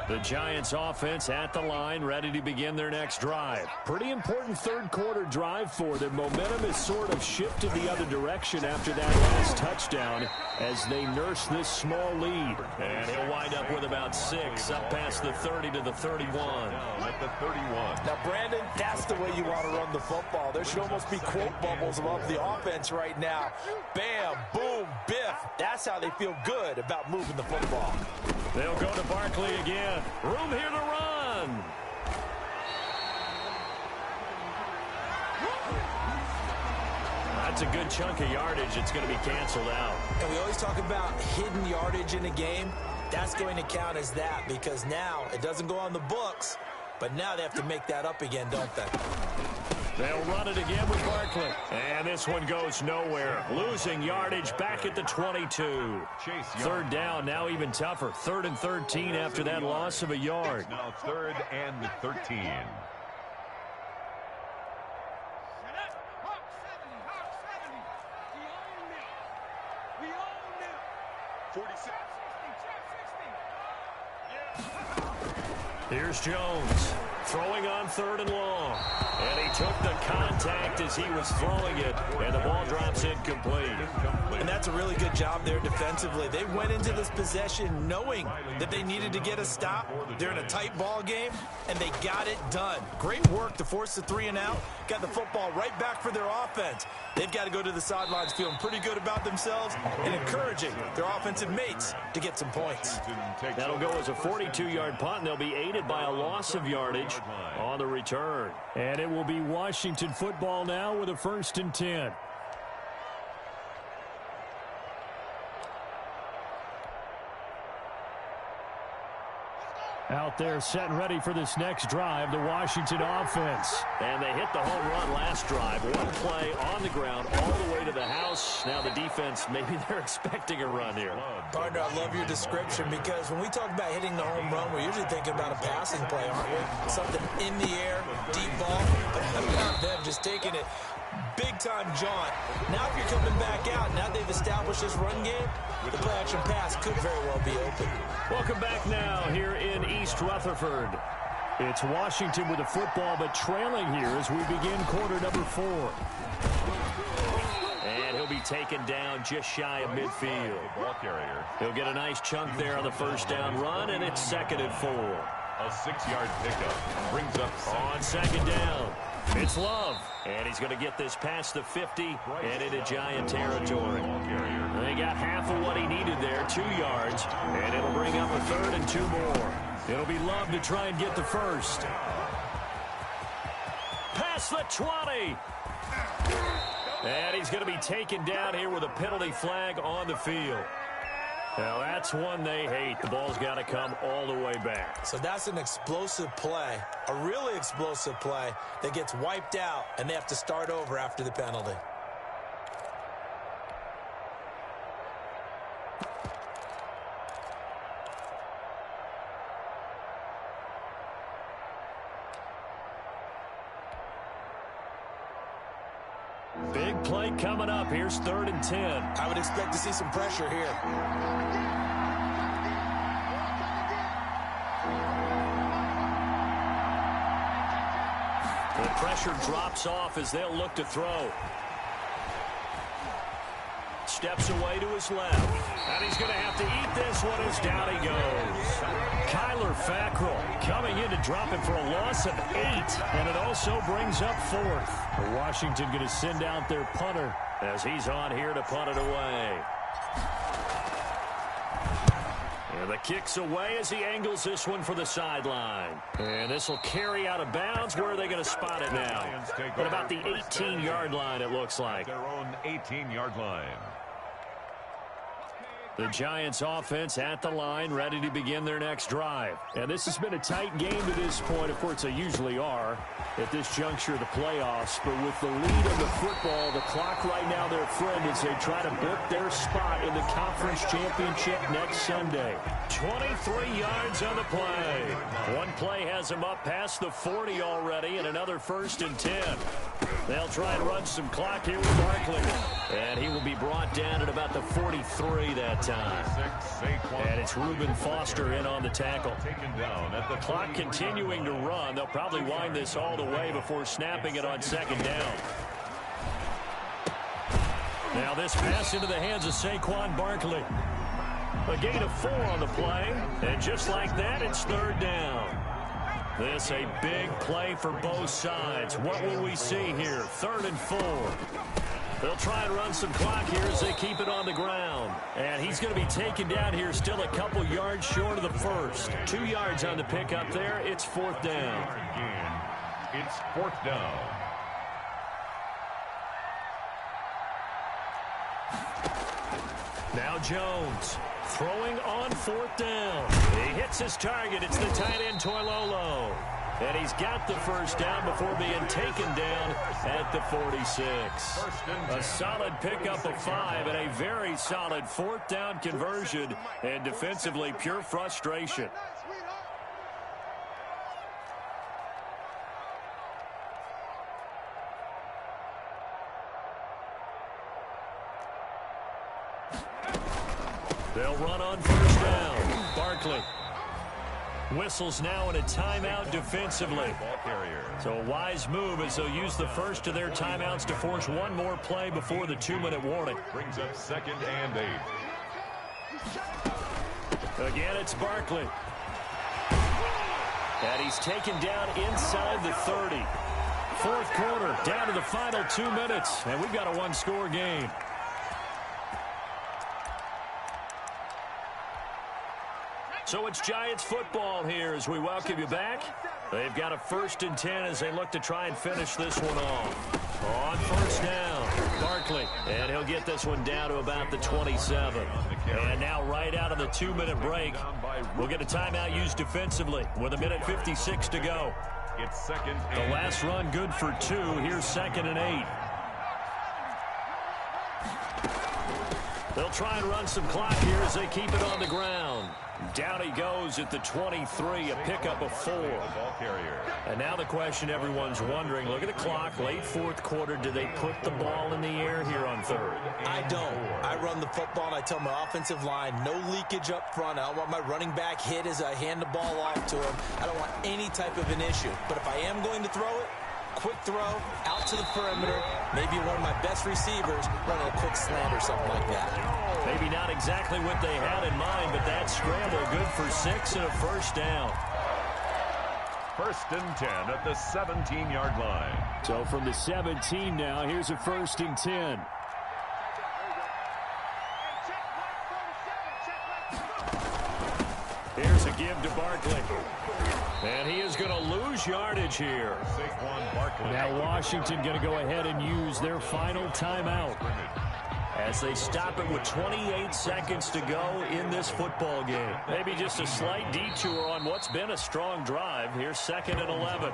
The Giants offense at the line, ready to begin their next drive. Pretty important third quarter drive for them. Momentum has sort of shifted the other direction after that last touchdown as they nurse this small lead. And he'll wind up with about 6 up past the 30 to the 31. At the 31. Now, Brandon, that's the way you want to run the football. There should almost be quote bubbles above the offense right now. Bam, boom, biff. That's how they feel good about moving the football. They'll go to Barkley again. Room here to run. That's a good chunk of yardage. It's going to be canceled out. And we always talk about hidden yardage in a game. That's going to count as that because now it doesn't go on the books, but now they have to make that up again, don't they? They'll run it again with Barkley. And this one goes nowhere. Losing yardage back at the 22. Third down, now even tougher. 3rd and 13 after that loss of a yard. Now 3rd and 13. Here's Jones throwing on 3rd and long. And he took the contact as he was throwing it, and the ball drops incomplete. And that's a really good job there defensively. They went into this possession knowing that they needed to get a stop. They're in a tight ball game, and they got it done. Great work to force the 3 and out. Got the football right back for their offense. They've got to go to the sidelines feeling pretty good about themselves and encouraging their offensive mates to get some points. That'll go as a 42-yard punt, and they'll be aided by a loss of yardage on the return. And it will be Washington football now with a 1st and 10. Out there set and ready for this next drive, the Washington offense. And they hit the home run last drive. One play on the ground all the way to the house. Now the defense, maybe they're expecting a run here. Partner, I love your description because when we talk about hitting the home run, we're usually thinking about a passing play, aren't we? Something in the air, deep ball. But how about them just taking it big-time jaunt? Now if you're coming back out, now they've established this run game, the play-action pass could very well be open. Welcome back now here in East Rutherford. It's Washington with the football, but trailing here as we begin quarter number 4. And he'll be taken down just shy of midfield. He'll get a nice chunk there on the 1st down run, and it's 2nd and 4. A 6-yard pickup brings up on 2nd down. It's Love, and he's going to get this past the 50 and into Giant territory. They got half of what he needed there, 2 yards, and it'll bring up a 3rd and 2 more. It'll be Love to try and get the 1st. Past the 20. And he's going to be taken down here with a penalty flag on the field. Now, that's one they hate. The ball's got to come all the way back. So that's an explosive play, a really explosive play that gets wiped out, and they have to start over after the penalty. Big play coming up. Here's 3rd and 10. I would expect to see some pressure here. The pressure drops off as they'll look to throw. Steps away to his left. And he's going to have to eat this one as down he goes. Kyler Fackrell coming in to drop it for a loss of 8. And it also brings up 4th. Washington going to send out their punter as he's on here to punt it away. And the kick's away as he angles this one for the sideline. And this will carry out of bounds. Where are they going to spot it now? At about the 18-yard line, it looks like. Their own 18-yard line. The Giants offense at the line, ready to begin their next drive. And this has been a tight game to this point. Of course, they usually are at this juncture of the playoffs. But with the lead of the football, the clock right now their friend as they try to book their spot in the conference championship next Sunday. 23 yards on the play. One play has them up past the 40 already, and another 1st and 10. They'll try and run some clock here with Barkley. And he will be brought down at about the 43 that time. And it's Reuben Foster in on the tackle. Clock continuing to run. They'll probably wind this all the way before snapping it on second down. Now this pass into the hands of Saquon Barkley. A gain of 4 on the play. And just like that, it's third down. This a big play for both sides. What will we see here? 3rd and 4. They'll try and run some clock here as they keep it on the ground. And he's going to be taken down here still a couple yards short of the first. 2 yards on the pickup there. It's 4th down. It's 4th down. Now Jones throwing on 4th down. He hits his target. It's the tight end Toilolo. And he's got the first down before being taken down at the 46. A solid pickup of 5 and a very solid 4th down conversion. And defensively, pure frustration. They'll run on first down. Barkley whistles now in a timeout defensively. So a wise move as they'll use the first of their timeouts to force one more play before the 2-minute warning. Brings up 2nd and 8. Again, it's Barkley. And he's taken down inside the 30. 4th quarter, down to the final 2 minutes. And we've got a one-score game. So it's Giants football here as we welcome you back. They've got a 1st and 10 as they look to try and finish this one off. On first down, Barkley. And he'll get this one down to about the 27. And now right out of the 2-minute break, we'll get a timeout used defensively with 1:56 to go. It's 2nd. The last run good for 2. Here's 2nd and 8. They'll try and run some clock here as they keep it on the ground. Down he goes at the 23, a pickup of 4. And now the question everyone's wondering, look at the clock, late 4th quarter, do they put the ball in the air here on 3rd? I don't. I run the football and I tell my offensive line, no leakage up front. I don't want my running back hit as I hand the ball off to him. I don't want any type of an issue. But if I am going to throw it, quick throw, out to the perimeter, maybe one of my best receivers running a quick slant or something like that. Maybe not exactly what they had in mind, but that scramble good for 6 and a first down. 1st and 10 at the 17-yard line. So from the 17 now, here's a 1st and 10. Here's a give to Barkley. And he is going to lose yardage here. Now Washington going to go ahead and use their final timeout as they stop it with 28 seconds to go in this football game. Maybe just a slight detour on what's been a strong drive. Here's 2nd and 11.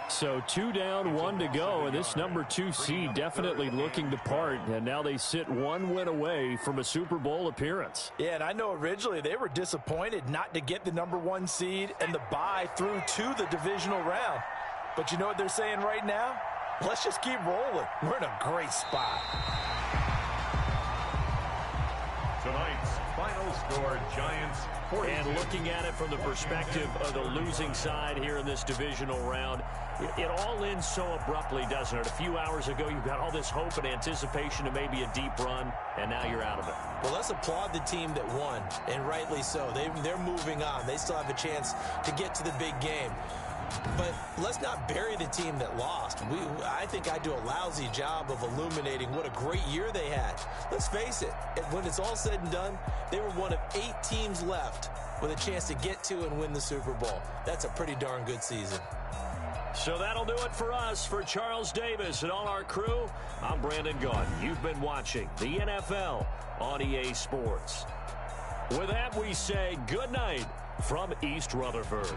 So 2 down, 1 to go, and this number 2 seed definitely looking the part, and now they sit 1 win away from a Super Bowl appearance. Yeah, and I know originally they were disappointed not to get the number 1 seed and the bye through to the divisional round. But you know what they're saying right now? Let's just keep rolling. We're in a great spot. Tonight's final score, Giants 42. And looking at it from the perspective of the losing side here in this divisional round, it all ends so abruptly, doesn't it? A few hours ago, you got all this hope and anticipation to maybe a deep run, and now you're out of it. Well, let's applaud the team that won, and rightly so. They're moving on. They still have a chance to get to the big game. But let's not bury the team that lost. I think I do a lousy job of illuminating what a great year they had. Let's face it, when it's all said and done, they were one of 8 teams left with a chance to get to and win the Super Bowl. That's a pretty darn good season. So that'll do it for us. For Charles Davis and all our crew, I'm Brandon Gaudin. You've been watching the NFL on EA Sports. With that, we say good night from East Rutherford.